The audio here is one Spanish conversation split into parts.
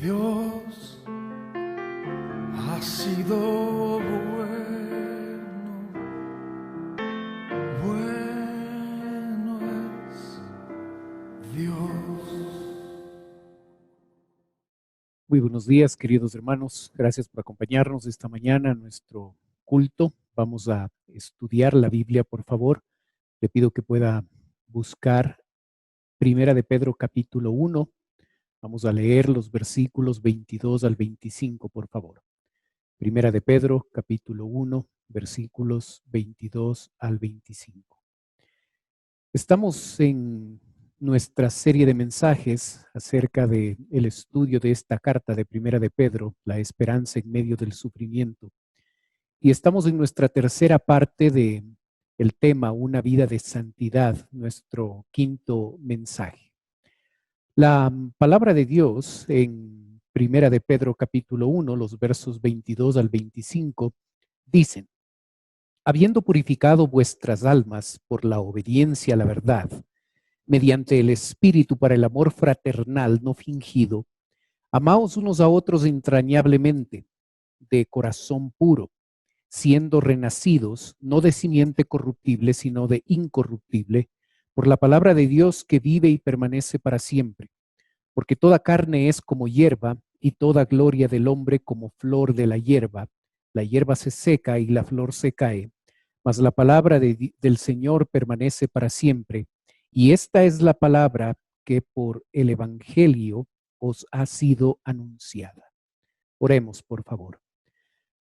Dios ha sido bueno, bueno es Dios. Muy buenos días, queridos hermanos. Gracias por acompañarnos esta mañana a nuestro culto. Vamos a estudiar la Biblia, por favor. Le pido que pueda buscar Primera de Pedro capítulo 1. Vamos a leer los versículos 22 al 25, por favor. Primera de Pedro capítulo 1, versículos 22 al 25. Estamos en nuestra serie de mensajes acerca del estudio de esta carta de Primera de Pedro, la esperanza en medio del sufrimiento. Y estamos en nuestra tercera parte de el tema, una vida de santidad, nuestro quinto mensaje. La palabra de Dios en Primera de Pedro capítulo 1, los versos 22 al 25, dicen: habiendo purificado vuestras almas por la obediencia a la verdad, mediante el Espíritu para el amor fraternal no fingido, amaos unos a otros entrañablemente, de corazón puro, siendo renacidos, no de simiente corruptible, sino de incorruptible, por la palabra de Dios que vive y permanece para siempre. Porque toda carne es como hierba, y toda gloria del hombre como flor de la hierba. La hierba se seca y la flor se cae, mas la palabra del Señor permanece para siempre. Y esta es la palabra que por el Evangelio os ha sido anunciada. Oremos, por favor.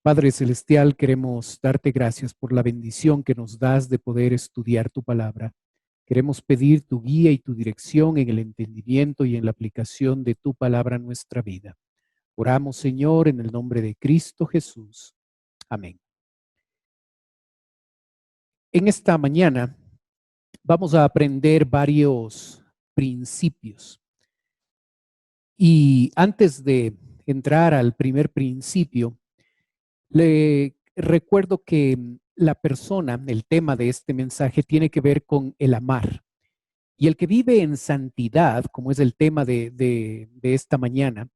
Padre Celestial, queremos darte gracias por la bendición que nos das de poder estudiar tu palabra. Queremos pedir tu guía y tu dirección en el entendimiento y en la aplicación de tu palabra a nuestra vida. Oramos, Señor, en el nombre de Cristo Jesús. Amén. En esta mañana vamos a aprender varios principios. Y antes de entrar al primer principio, le recuerdo que la persona, el tema de este mensaje, tiene que ver con el amar. Y el que vive en santidad, como es el tema de esta mañana,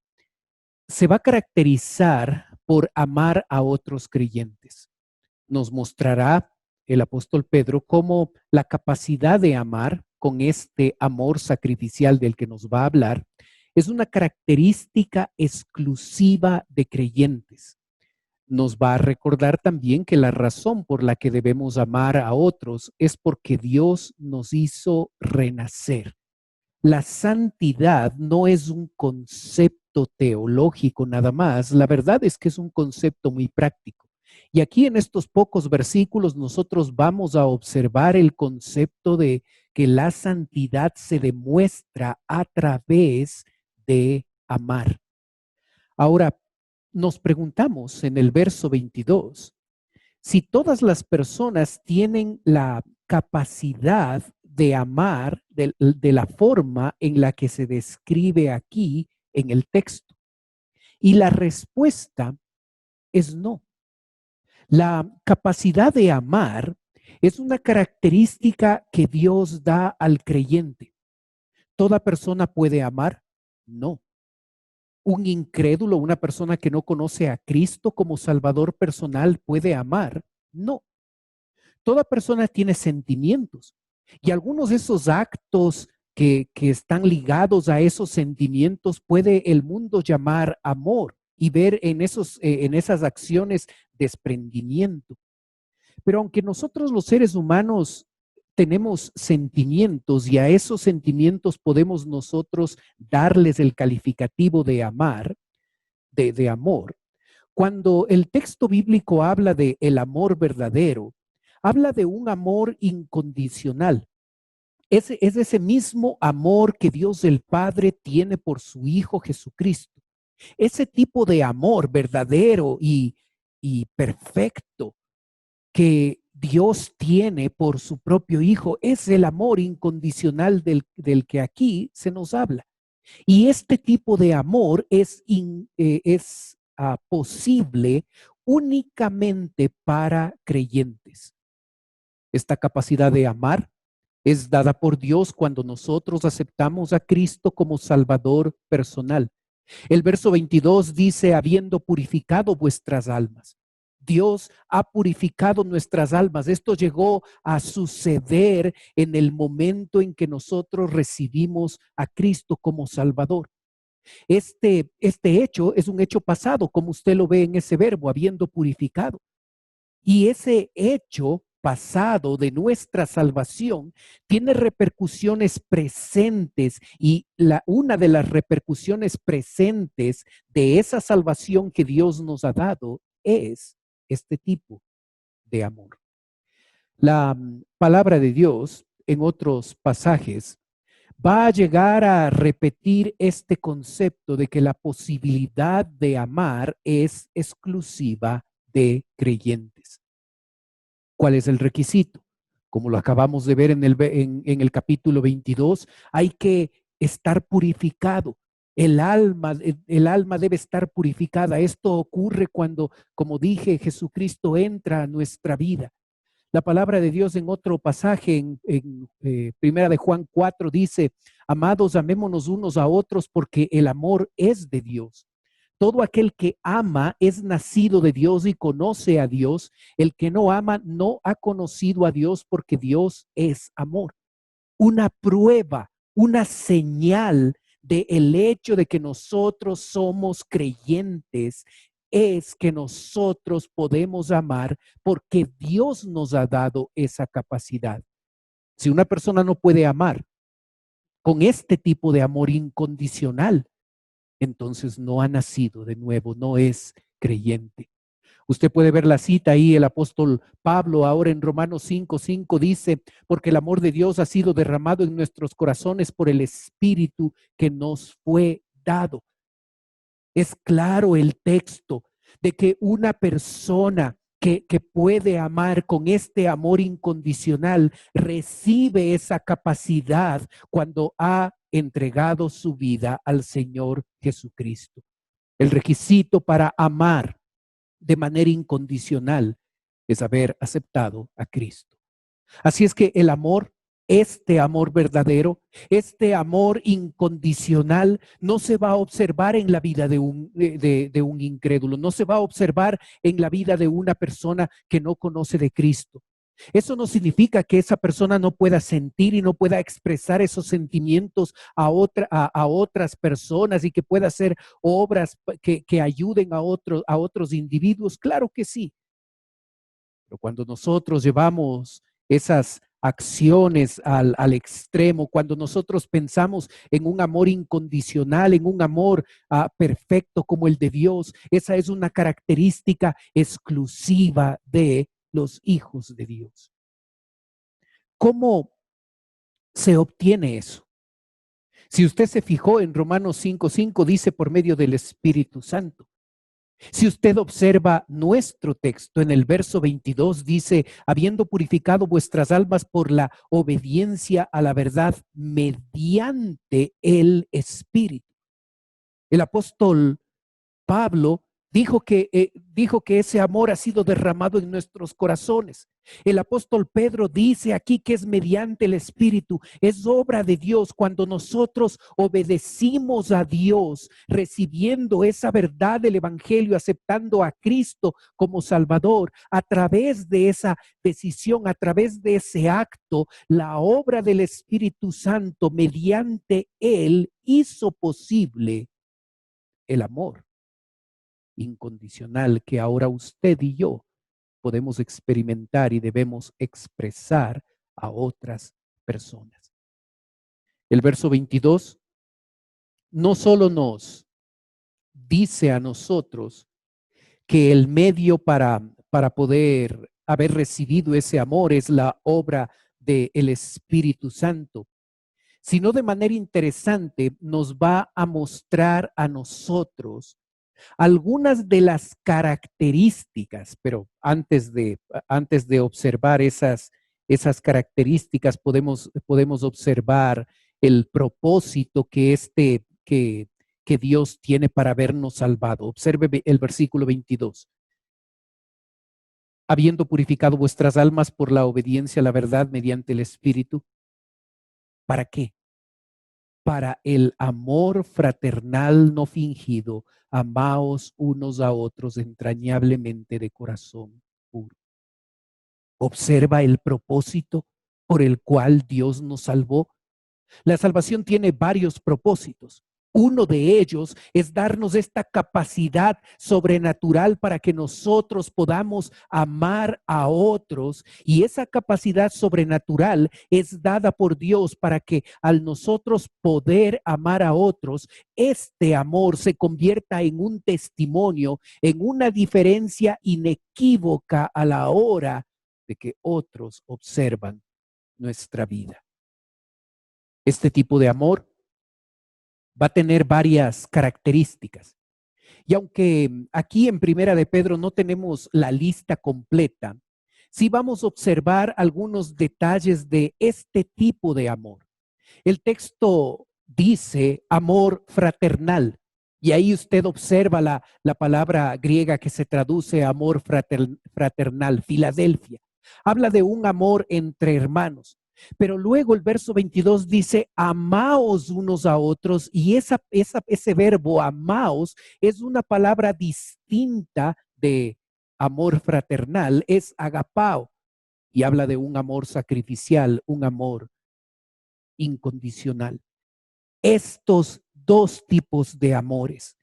se va a caracterizar por amar a otros creyentes. Nos mostrará el apóstol Pedro cómo la capacidad de amar con este amor sacrificial del que nos va a hablar es una característica exclusiva de creyentes. Nos va a recordar también que la razón por la que debemos amar a otros es porque Dios nos hizo renacer. La santidad no es un concepto teológico nada más, la verdad es que es un concepto muy práctico. Y aquí en estos pocos versículos nosotros vamos a observar el concepto de que la santidad se demuestra a través de amar. Ahora, nos preguntamos en el verso 22, si todas las personas tienen la capacidad de amar de la forma en la que se describe aquí en el texto. Y la respuesta es no. La capacidad de amar es una característica que Dios da al creyente. ¿Toda persona puede amar? No. ¿Un incrédulo, una persona que no conoce a Cristo como Salvador personal, puede amar? No. Toda persona tiene sentimientos y algunos de esos actos que están ligados a esos sentimientos puede el mundo llamar amor y ver en esas acciones desprendimiento. Pero aunque nosotros los seres humanos tenemos sentimientos y a esos sentimientos podemos nosotros darles el calificativo de amar, de amor, cuando el texto bíblico habla de el amor verdadero, habla de un amor incondicional. Es ese mismo amor que Dios el Padre tiene por su Hijo Jesucristo. Ese tipo de amor verdadero y perfecto que Dios tiene por su propio Hijo es el amor incondicional del que aquí se nos habla. Y este tipo de amor es posible únicamente para creyentes. Esta capacidad de amar es dada por Dios cuando nosotros aceptamos a Cristo como Salvador personal. El verso 22 dice, habiendo purificado vuestras almas. Dios ha purificado nuestras almas. Esto llegó a suceder en el momento en que nosotros recibimos a Cristo como Salvador. Este hecho es un hecho pasado, como usted lo ve en ese verbo, habiendo purificado. Y ese hecho pasado de nuestra salvación tiene repercusiones presentes, y una de las repercusiones presentes de esa salvación que Dios nos ha dado es este tipo de amor. La palabra de Dios en otros pasajes va a llegar a repetir este concepto de que la posibilidad de amar es exclusiva de creyentes. ¿Cuál es el requisito? Como lo acabamos de ver en el capítulo 22, hay que estar purificado. El alma debe estar purificada. Esto ocurre cuando, como dije, Jesucristo entra a nuestra vida. La palabra de Dios en otro pasaje, en Primera de Juan 4, dice, amados, amémonos unos a otros porque el amor es de Dios. Todo aquel que ama es nacido de Dios y conoce a Dios. El que no ama no ha conocido a Dios porque Dios es amor. Una prueba, una señal del hecho de que nosotros somos creyentes es que nosotros podemos amar porque Dios nos ha dado esa capacidad. Si una persona no puede amar con este tipo de amor incondicional, entonces no ha nacido de nuevo, no es creyente. Usted puede ver la cita ahí, el apóstol Pablo ahora en Romanos 5:5 dice, porque el amor de Dios ha sido derramado en nuestros corazones por el Espíritu que nos fue dado. Es claro el texto de que una persona que puede amar con este amor incondicional recibe esa capacidad cuando ha entregado su vida al Señor Jesucristo. El requisito para amar de manera incondicional es haber aceptado a Cristo. Así es que el amor, este amor verdadero, este amor incondicional, no se va a observar en la vida de un incrédulo, no se va a observar en la vida de una persona que no conoce de Cristo. Eso no significa que esa persona no pueda sentir y no pueda expresar esos sentimientos a otras personas y que pueda hacer obras que ayuden a otros individuos. Claro que sí. Pero cuando nosotros llevamos esas acciones al extremo, cuando nosotros pensamos en un amor incondicional, en un amor perfecto como el de Dios, esa es una característica exclusiva de los hijos de Dios. ¿Cómo se obtiene eso? Si usted se fijó en Romanos 5:5, dice por medio del Espíritu Santo. Si usted observa nuestro texto en el verso 22, dice, habiendo purificado vuestras almas por la obediencia a la verdad mediante el Espíritu. El apóstol Pablo dijo que ese amor ha sido derramado en nuestros corazones. El apóstol Pedro dice aquí que es mediante el Espíritu, es obra de Dios cuando nosotros obedecimos a Dios, recibiendo esa verdad del Evangelio, aceptando a Cristo como Salvador. A través de esa decisión, a través de ese acto, la obra del Espíritu Santo mediante Él hizo posible el amor incondicional que ahora usted y yo podemos experimentar y debemos expresar a otras personas. El verso 22 no solo nos dice a nosotros que el medio para poder haber recibido ese amor es la obra del Espíritu Santo, sino de manera interesante nos va a mostrar a nosotros algunas de las características, pero antes de observar esas características, podemos observar el propósito que Dios tiene para habernos salvado. Observe el versículo 22. Habiendo purificado vuestras almas por la obediencia a la verdad mediante el Espíritu. ¿Para qué? para el amor fraternal no fingido, amaos unos a otros entrañablemente de corazón puro. Observa el propósito por el cual Dios nos salvó. La salvación tiene varios propósitos. Uno de ellos es darnos esta capacidad sobrenatural para que nosotros podamos amar a otros. Y esa capacidad sobrenatural es dada por Dios para que al nosotros poder amar a otros, este amor se convierta en un testimonio, en una diferencia inequívoca a la hora de que otros observan nuestra vida. Este tipo de amor va a tener varias características. Y aunque aquí en Primera de Pedro no tenemos la lista completa, sí vamos a observar algunos detalles de este tipo de amor. El texto dice amor fraternal, y ahí usted observa la palabra griega que se traduce amor fraternal, Filadelfia. Habla de un amor entre hermanos. Pero luego el verso 22 dice, amaos unos a otros, y ese verbo amaos es una palabra distinta de amor fraternal, es agapao, y habla de un amor sacrificial, un amor incondicional. Estos dos tipos de amores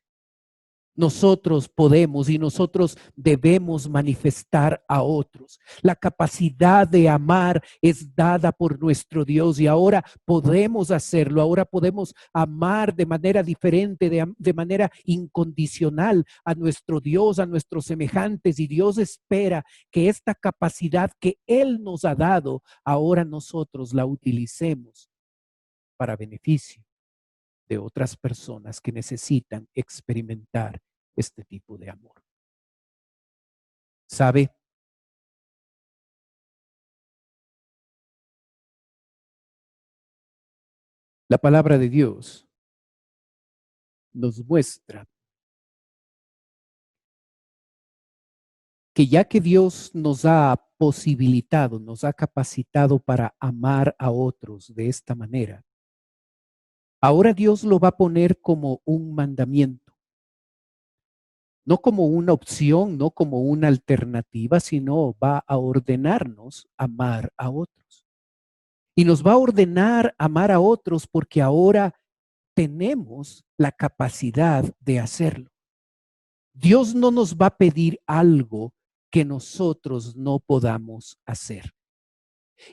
nosotros podemos y nosotros debemos manifestar a otros. La capacidad de amar es dada por nuestro Dios y ahora podemos hacerlo. Ahora podemos amar de manera diferente, de manera incondicional a nuestro Dios, a nuestros semejantes. Y Dios espera que esta capacidad que Él nos ha dado, ahora nosotros la utilicemos para beneficio de otras personas que necesitan experimentar este tipo de amor. ¿Sabe? La palabra de Dios nos muestra que ya que Dios nos ha posibilitado, nos ha capacitado para amar a otros de esta manera, ahora Dios lo va a poner como un mandamiento. No como una opción, no como una alternativa, sino va a ordenarnos amar a otros. Y nos va a ordenar amar a otros porque ahora tenemos la capacidad de hacerlo. Dios no nos va a pedir algo que nosotros no podamos hacer.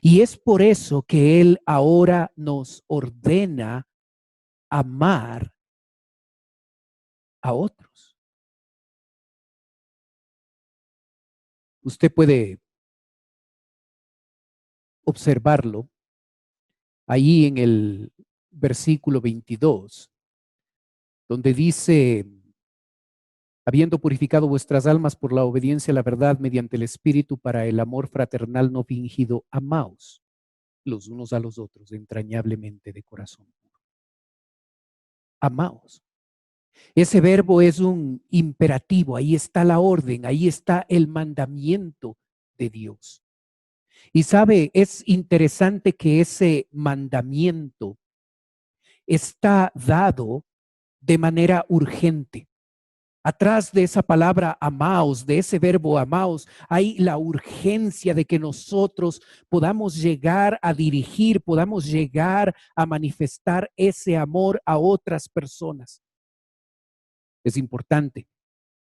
Y es por eso que Él ahora nos ordena amar a otros. Usted puede observarlo ahí en el versículo 22, donde dice, habiendo purificado vuestras almas por la obediencia a la verdad mediante el Espíritu para el amor fraternal no fingido, amaos los unos a los otros entrañablemente de corazón puro. Amaos. Ese verbo es un imperativo, ahí está la orden, ahí está el mandamiento de Dios. Y sabe, es interesante que ese mandamiento está dado de manera urgente. Atrás de esa palabra amaos, de ese verbo amaos, hay la urgencia de que nosotros podamos llegar a dirigir, podamos llegar a manifestar ese amor a otras personas. Es importante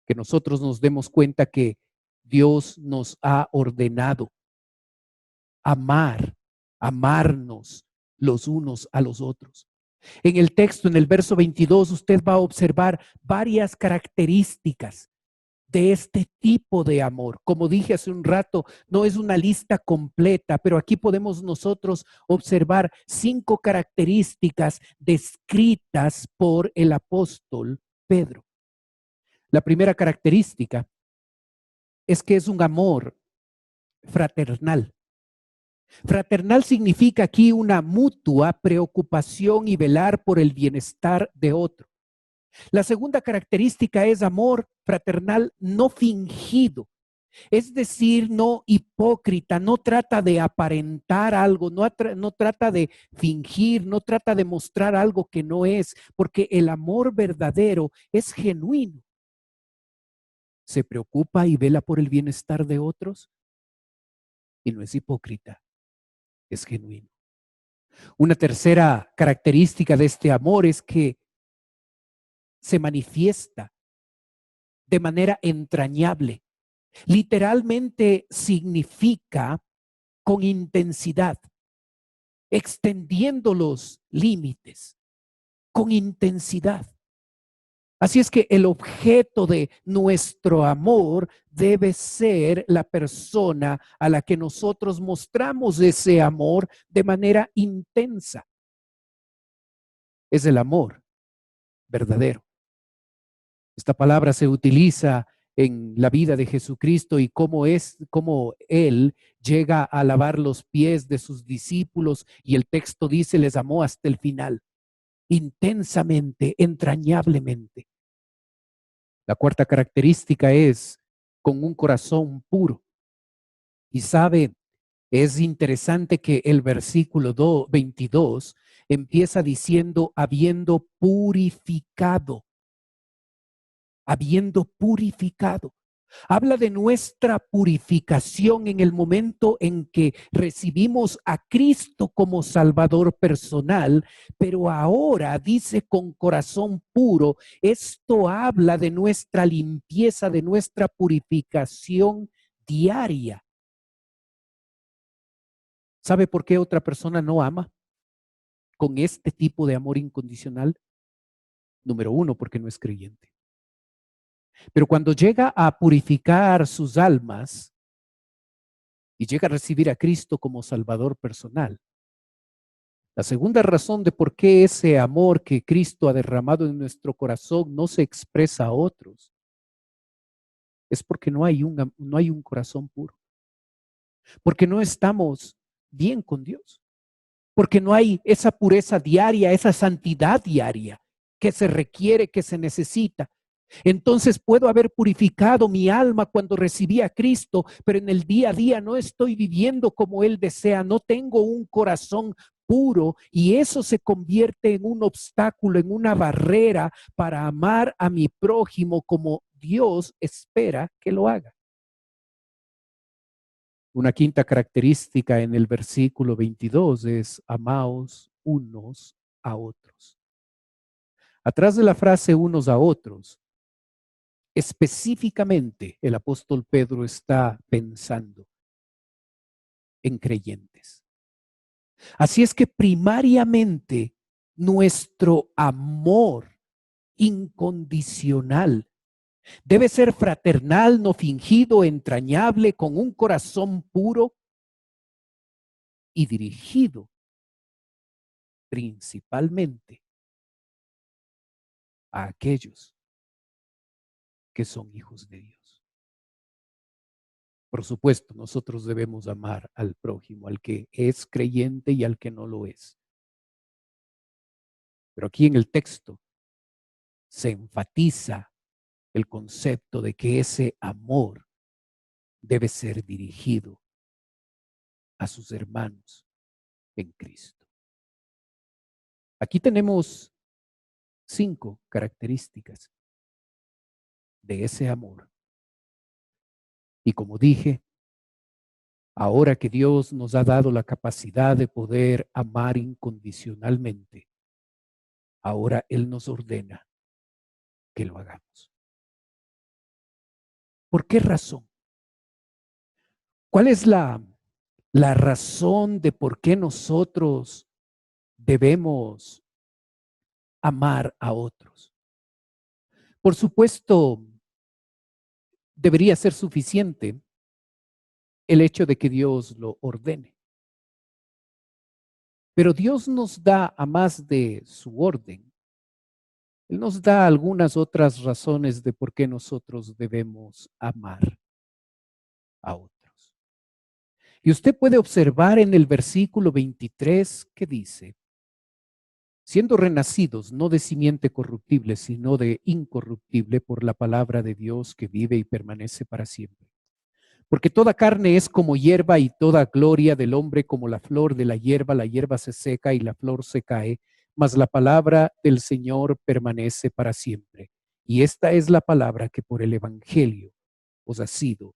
que nosotros nos demos cuenta que Dios nos ha ordenado amarnos los unos a los otros. En el texto, en el verso 22, usted va a observar varias características de este tipo de amor. Como dije hace un rato, no es una lista completa, pero aquí podemos nosotros observar 5 características descritas por el apóstol Pedro. La primera característica es que es un amor fraternal. Fraternal significa aquí una mutua preocupación y velar por el bienestar de otro. La segunda característica es amor fraternal no fingido. Es decir, no hipócrita, no trata de aparentar algo, no trata de fingir, no trata de mostrar algo que no es, porque el amor verdadero es genuino. Se preocupa y vela por el bienestar de otros y no es hipócrita, es genuino. Una tercera característica de este amor es que se manifiesta de manera entrañable. Literalmente significa con intensidad, extendiendo los límites, con intensidad. Así es que el objeto de nuestro amor debe ser la persona a la que nosotros mostramos ese amor de manera intensa. Es el amor verdadero. Esta palabra se utiliza en la vida de Jesucristo y cómo Él llega a lavar los pies de sus discípulos y el texto dice, les amó hasta el final, intensamente, entrañablemente. La cuarta característica es con un corazón puro. Y sabe, es interesante que el versículo 22 empieza diciendo, habiendo purificado. Habla de nuestra purificación en el momento en que recibimos a Cristo como Salvador personal, pero ahora dice con corazón puro, esto habla de nuestra limpieza, de nuestra purificación diaria. ¿Sabe por qué otra persona no ama con este tipo de amor incondicional? Número uno, porque no es creyente. Pero cuando llega a purificar sus almas y llega a recibir a Cristo como Salvador personal, la segunda razón de por qué ese amor que Cristo ha derramado en nuestro corazón no se expresa a otros es porque no hay un corazón puro, porque no estamos bien con Dios, porque no hay esa pureza diaria, esa santidad diaria que se requiere, que se necesita. Entonces puedo haber purificado mi alma cuando recibí a Cristo, pero en el día a día no estoy viviendo como Él desea, no tengo un corazón puro y eso se convierte en un obstáculo, en una barrera para amar a mi prójimo como Dios espera que lo haga. Una quinta característica en el versículo 22 es amaos unos a otros. Atrás de la frase unos a otros, específicamente el apóstol Pedro está pensando en creyentes. Así es que primariamente nuestro amor incondicional debe ser fraternal, no fingido, entrañable, con un corazón puro y dirigido principalmente a aquellos que son hijos de Dios. Por supuesto, nosotros debemos amar al prójimo, al que es creyente y al que no lo es. Pero aquí en el texto se enfatiza el concepto de que ese amor debe ser dirigido a sus hermanos en Cristo. Aquí tenemos 5 características de ese amor. Y como dije, ahora que Dios nos ha dado la capacidad de poder amar incondicionalmente, ahora Él nos ordena que lo hagamos. ¿Por qué razón? ¿Cuál es la razón de por qué nosotros debemos amar a otros? Por supuesto, debería ser suficiente el hecho de que Dios lo ordene. Pero Dios nos da, a más de su orden, Él nos da algunas otras razones de por qué nosotros debemos amar a otros. Y usted puede observar en el versículo 23 que dice, siendo renacidos no de simiente corruptible, sino de incorruptible por la palabra de Dios que vive y permanece para siempre. Porque toda carne es como hierba y toda gloria del hombre como la flor de la hierba se seca y la flor se cae, mas la palabra del Señor permanece para siempre. Y esta es la palabra que por el Evangelio os ha sido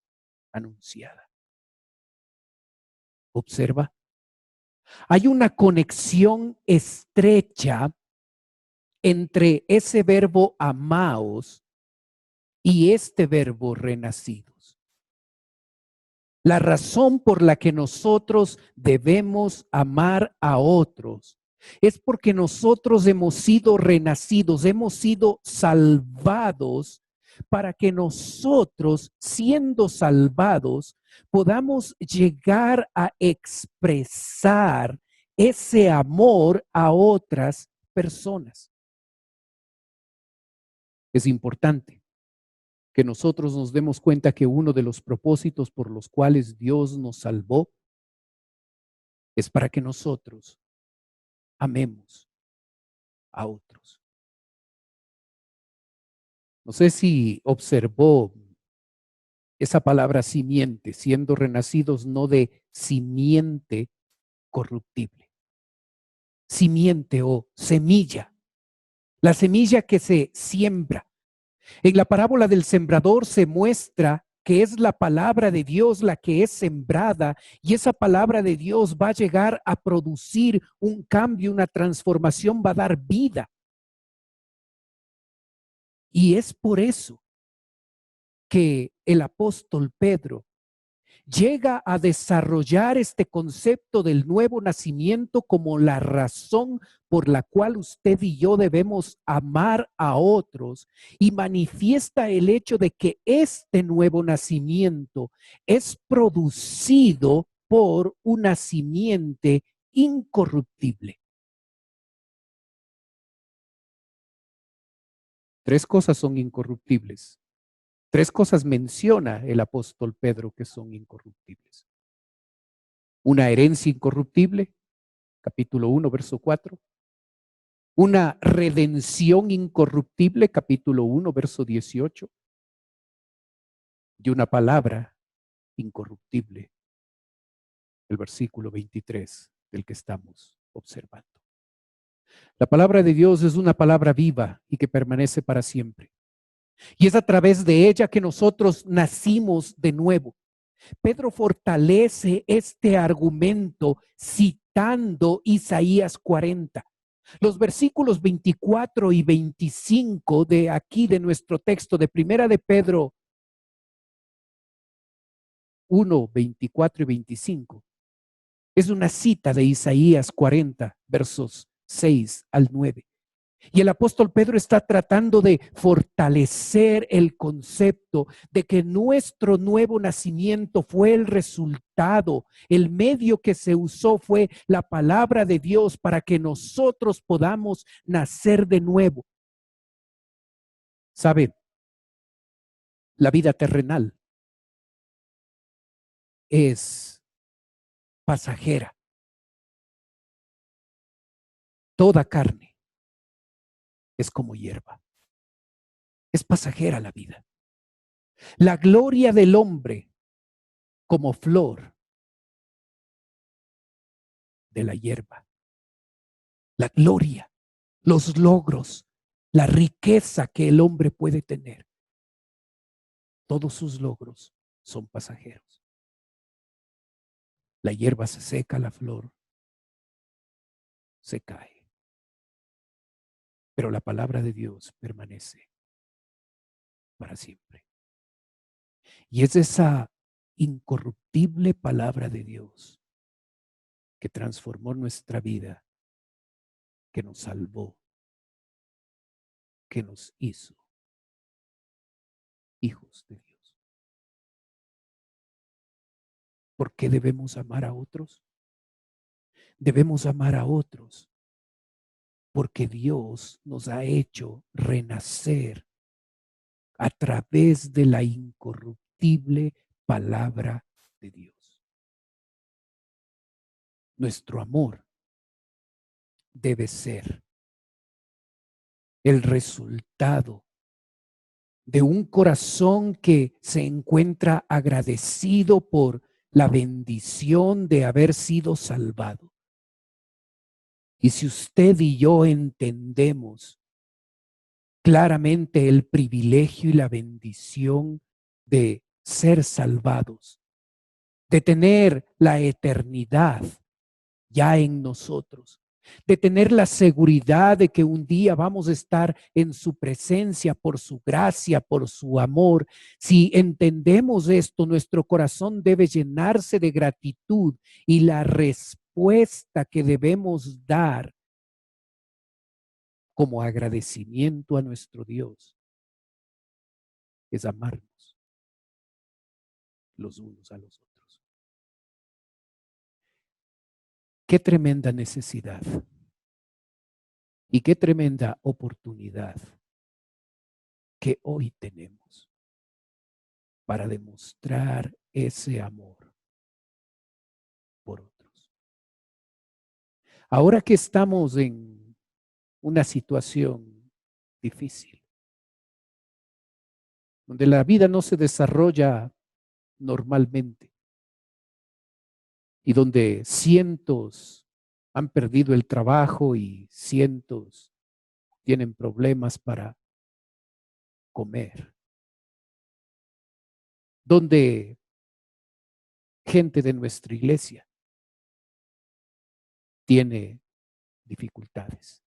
anunciada. Observa, hay una conexión estrecha entre ese verbo amaos y este verbo renacidos. La razón por la que nosotros debemos amar a otros es porque nosotros hemos sido renacidos, hemos sido salvados para que nosotros, siendo salvados, podamos llegar a expresar ese amor a otras personas. Es importante que nosotros nos demos cuenta que uno de los propósitos por los cuales Dios nos salvó es para que nosotros amemos a otros. No sé si observó esa palabra simiente, siendo renacidos no de simiente corruptible, simiente o semilla, la semilla que se siembra. En la parábola del sembrador se muestra que es la palabra de Dios la que es sembrada y esa palabra de Dios va a llegar a producir un cambio, una transformación, va a dar vida. Y es por eso que el apóstol Pedro llega a desarrollar este concepto del nuevo nacimiento como la razón por la cual usted y yo debemos amar a otros y manifiesta el hecho de que este nuevo nacimiento es producido por una simiente incorruptible. Tres cosas son incorruptibles. Tres cosas menciona el apóstol Pedro que son incorruptibles. Una herencia incorruptible, capítulo 1, verso 4. Una redención incorruptible, capítulo 1, verso 18. Y una palabra incorruptible, el versículo 23 del que estamos observando. La palabra de Dios es una palabra viva y que permanece para siempre. Y es a través de ella que nosotros nacimos de nuevo. Pedro fortalece este argumento citando Isaías 40. Los versículos 24 y 25 de aquí de nuestro texto de Primera de Pedro 1, 24 y 25 es una cita de Isaías 40, versos 6 al 9. Y el apóstol Pedro está tratando de fortalecer el concepto de que nuestro nuevo nacimiento fue el resultado, el medio que se usó fue la palabra de Dios para que nosotros podamos nacer de nuevo. ¿Sabe? La vida terrenal es pasajera. Toda carne es como hierba. Es pasajera la vida. La gloria del hombre como flor de la hierba. La gloria, los logros, la riqueza que el hombre puede tener. Todos sus logros son pasajeros. La hierba se seca, la flor se cae. Pero la palabra de Dios permanece para siempre. Y es esa incorruptible palabra de Dios que transformó nuestra vida, que nos salvó, que nos hizo hijos de Dios. ¿Por qué debemos amar a otros? Debemos amar a otros porque Dios nos ha hecho renacer a través de la incorruptible palabra de Dios. Nuestro amor debe ser el resultado de un corazón que se encuentra agradecido por la bendición de haber sido salvado. Y si usted y yo entendemos claramente el privilegio y la bendición de ser salvados, de tener la eternidad ya en nosotros, de tener la seguridad de que un día vamos a estar en su presencia por su gracia, por su amor. Si entendemos esto, nuestro corazón debe llenarse de gratitud y la respuesta que debemos dar como agradecimiento a nuestro Dios es amarnos los unos a los otros. Qué tremenda necesidad y qué tremenda oportunidad que hoy tenemos para demostrar ese amor por otros. Ahora que estamos en una situación difícil, donde la vida no se desarrolla normalmente y donde cientos han perdido el trabajo y cientos tienen problemas para comer, donde gente de nuestra iglesia tiene dificultades.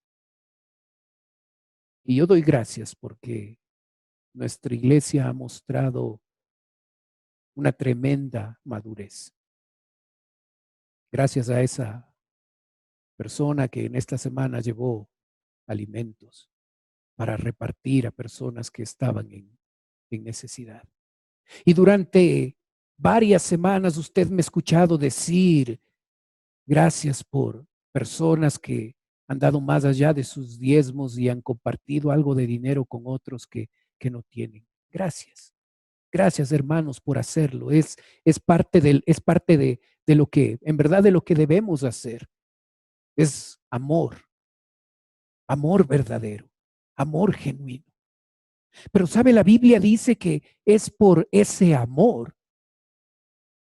Y yo doy gracias porque nuestra iglesia ha mostrado una tremenda madurez. Gracias a esa persona que en esta semana llevó alimentos para repartir a personas que estaban en necesidad. Y durante varias semanas usted me ha escuchado decir, gracias por personas que han dado más allá de sus diezmos y han compartido algo de dinero con otros que no tienen. Gracias. Gracias, hermanos, por hacerlo. Es parte de lo que, en verdad, de lo que debemos hacer. Es amor, amor verdadero, amor genuino. Pero sabe, la Biblia dice que es por ese amor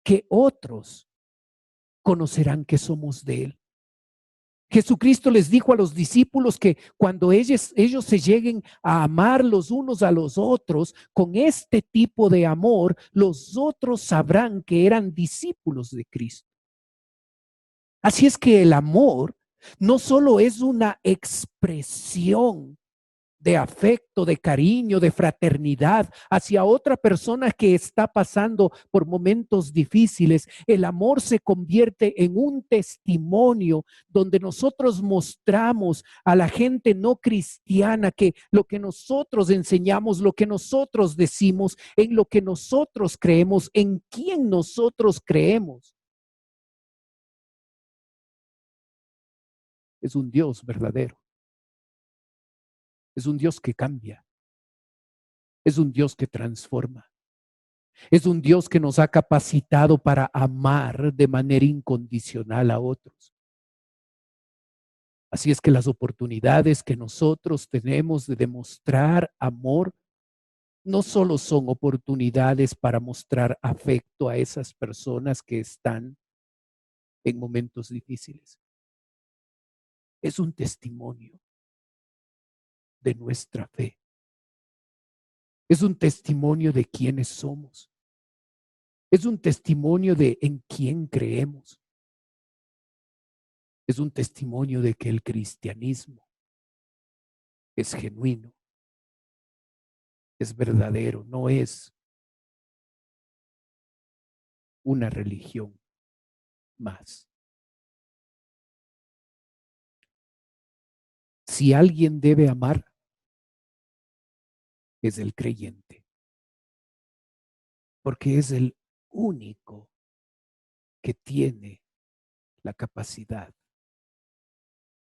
que otros conocerán que somos de Él. Jesucristo les dijo a los discípulos que cuando ellos se lleguen a amar los unos a los otros, con este tipo de amor, los otros sabrán que eran discípulos de Cristo. Así es que el amor no solo es una expresión de afecto, de cariño, de fraternidad hacia otra persona que está pasando por momentos difíciles. El amor se convierte en un testimonio donde nosotros mostramos a la gente no cristiana que lo que nosotros enseñamos, lo que nosotros decimos, en lo que nosotros creemos, en quién nosotros creemos, es un Dios verdadero. Es un Dios que cambia. Es un Dios que transforma. Es un Dios que nos ha capacitado para amar de manera incondicional a otros. Así es que las oportunidades que nosotros tenemos de demostrar amor no solo son oportunidades para mostrar afecto a esas personas que están en momentos difíciles. Es un testimonio de nuestra fe. Es un testimonio de quiénes somos. Es un testimonio de en quién creemos. Es un testimonio de que el cristianismo es genuino, es verdadero, no es una religión más. Si alguien debe amar, es el creyente, porque es el único que tiene la capacidad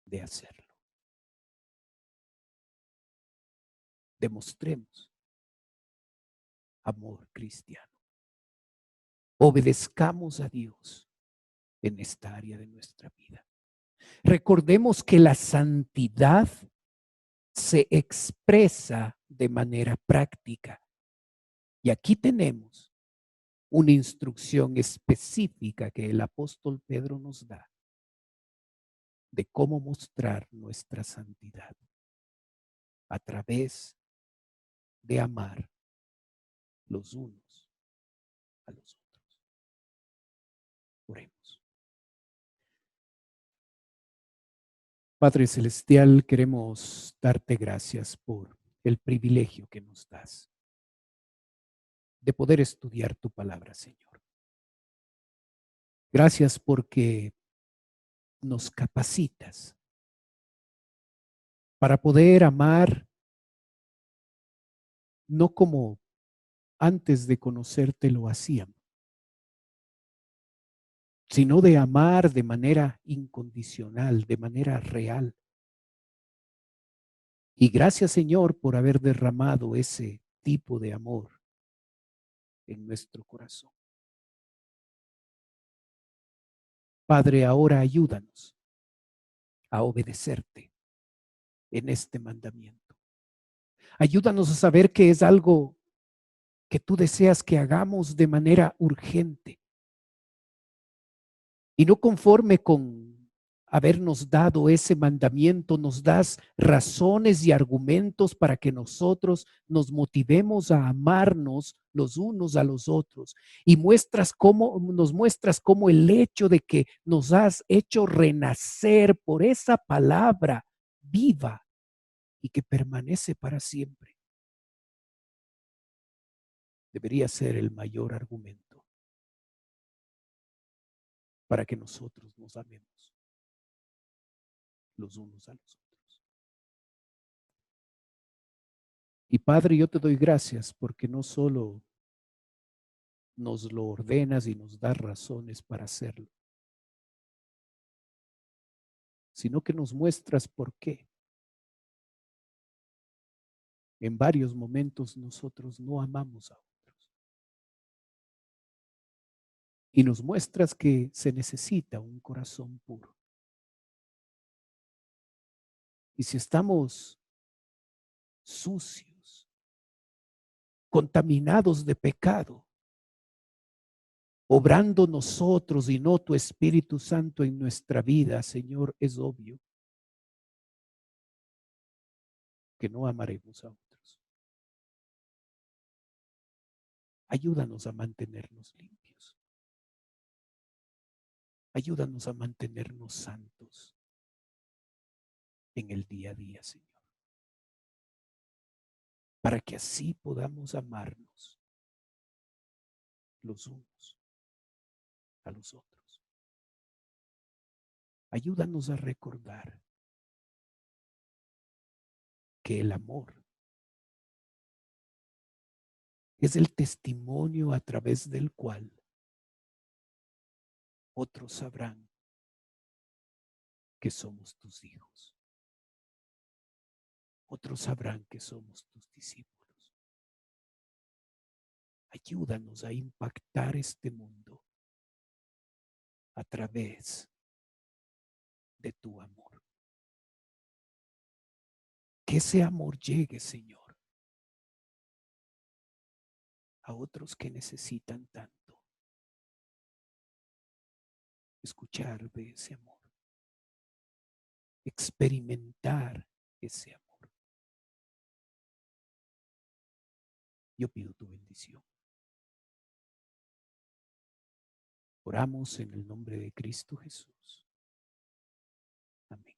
de hacerlo. Demostremos amor cristiano. Obedezcamos a Dios en esta área de nuestra vida. Recordemos que la santidad se expresa de manera práctica. Y aquí tenemos una instrucción específica que el apóstol Pedro nos da de cómo mostrar nuestra santidad a través de amar los unos a los otros. Oremos. Padre Celestial, queremos darte gracias por el privilegio que nos das de poder estudiar tu palabra, Señor. Gracias porque nos capacitas para poder amar no como antes de conocerte lo hacíamos, sino de amar de manera incondicional, de manera real. Y gracias, Señor, por haber derramado ese tipo de amor en nuestro corazón. Padre, ahora ayúdanos a obedecerte en este mandamiento. Ayúdanos a saber que es algo que tú deseas que hagamos de manera urgente y no conforme con habernos dado ese mandamiento, nos das razones y argumentos para que nosotros nos motivemos a amarnos los unos a los otros y nos muestras cómo el hecho de que nos has hecho renacer por esa palabra viva y que permanece para siempre debería ser el mayor argumento para que nosotros nos amemos los unos a los otros. Y Padre, yo te doy gracias porque no solo nos lo ordenas y nos das razones para hacerlo, sino que nos muestras por qué. En varios momentos nosotros no amamos a otros. Y nos muestras que se necesita un corazón puro. Y si estamos sucios, contaminados de pecado, obrando nosotros y no tu Espíritu Santo en nuestra vida, Señor, es obvio que no amaremos a otros. Ayúdanos a mantenernos limpios. Ayúdanos a mantenernos santos en el día a día, Señor. Para que así podamos amarnos los unos a los otros. Ayúdanos a recordar que el amor es el testimonio a través del cual otros sabrán que somos tus hijos. Otros sabrán que somos tus discípulos. Ayúdanos a impactar este mundo a través de tu amor. Que ese amor llegue, Señor, a otros que necesitan tanto escuchar de ese amor, experimentar ese amor. Yo pido tu bendición. Oramos en el nombre de Cristo Jesús. Amén.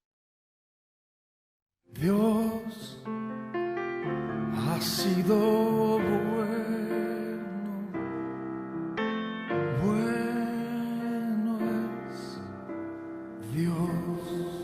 Dios ha sido bueno, bueno es Dios.